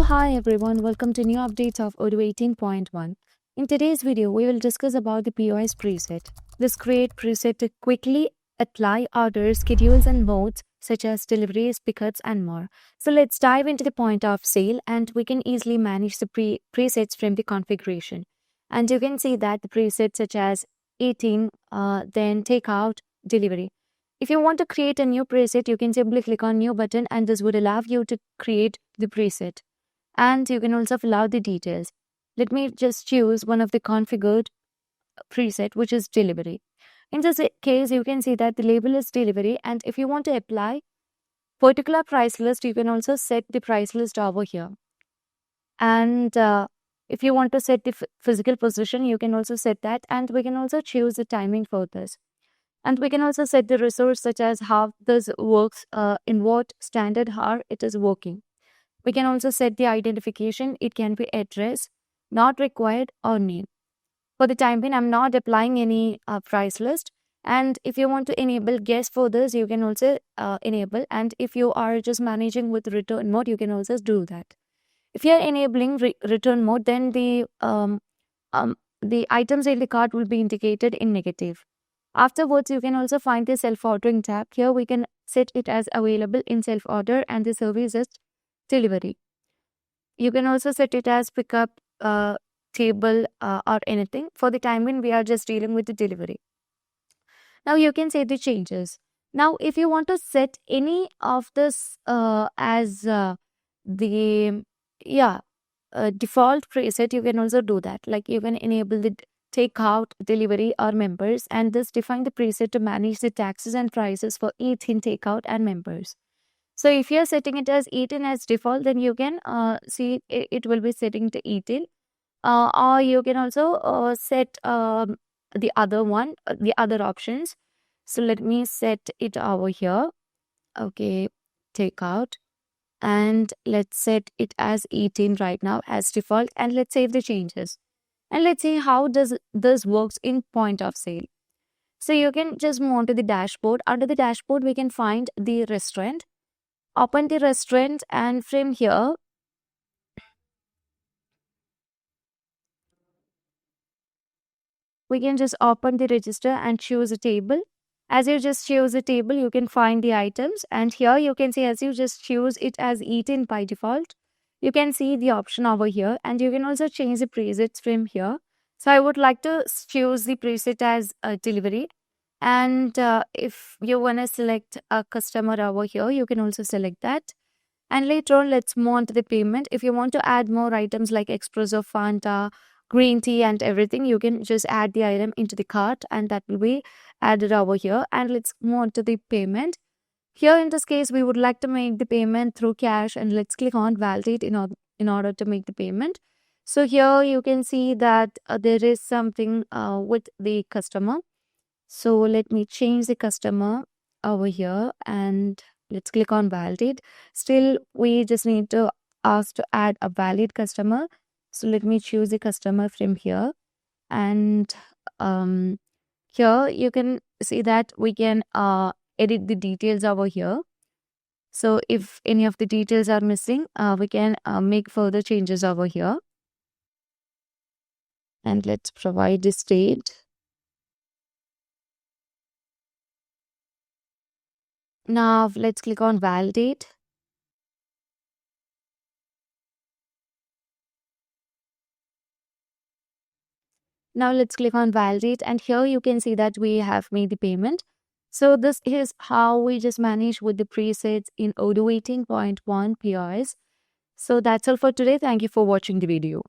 Hi everyone, welcome to new update of Odoo 18.1. In today's video, we will discuss about the POS preset. This create preset to quickly apply orders, schedules and modes such as deliveries, pickups and more. So let's dive into the point of sale and we can easily manage the presets from the configuration. And you can see that the presets such as 18, then takeout, delivery. If you want to create a new preset, you can simply click on new button and this would allow you to create the preset. And you can also fill out the details. Let me just choose one of the configured preset, which is delivery. In this case, you can see that the label is delivery, and if you want to apply particular price list, you can also set the price list over here. And if you want to set the physical position, you can also set that, and we can also choose the timing for this. And we can also set the resource such as how this works, in what standard hour it is working. We can also set the identification. It can be address, not required, or name. For the time being, I'm not applying any price list. And if you want to enable guess for this, you can also enable. And if you are just managing with return mode, you can also do that. If you are enabling return mode, then the items in the cart will be indicated in negative. Afterwards, you can also find the self-ordering tab. Here we can set it as available in self-order and the service is delivery. You can also set it as pickup, table, or anything. For the time being, we are just dealing with the delivery. Now you can say the changes. Now, if you want to set any of this as the default preset, you can also do that. Like you can enable the takeout, delivery, or members, and this define the preset to manage the taxes and prices for each in takeout and members. So if you're setting it as 18 as default, then you can see it will be setting to 18. Or you can also set the other one, the other options. So let me set it over here. Okay, take out. And let's set it as 18 right now as default. And let's save the changes. And let's see how does this works in point of sale. So you can just move on to the dashboard. Under the dashboard, we can find the restaurant. Open the restaurant and from here we can just open the register and choose a table. As you just choose a table, you can find the items, and here you can see as you just choose it as eaten by default, you can see the option over here, and you can also change the presets from here. So I would like to choose the preset as a delivery. And if you want to select a customer over here, you can also select that. And later on, let's move on to the payment. If you want to add more items like espresso, Fanta, green tea and everything, you can just add the item into the cart and that will be added over here. And let's move on to the payment. Here in this case, we would like to make the payment through cash, and let's click on validate in order to make the payment. So here you can see that there is something with the customer. So let me change the customer over here and let's click on validate. Still, we just need to ask to add a valid customer. So let me choose the customer from here. And here you can see that we can edit the details over here. So if any of the details are missing, we can make further changes over here. And let's provide the state. Now let's click on validate. Now let's click on validate, and here you can see that we have made the payment. So this is how we just manage with the presets in Odoo 18.1 POS. So that's all for today. Thank you for watching the video.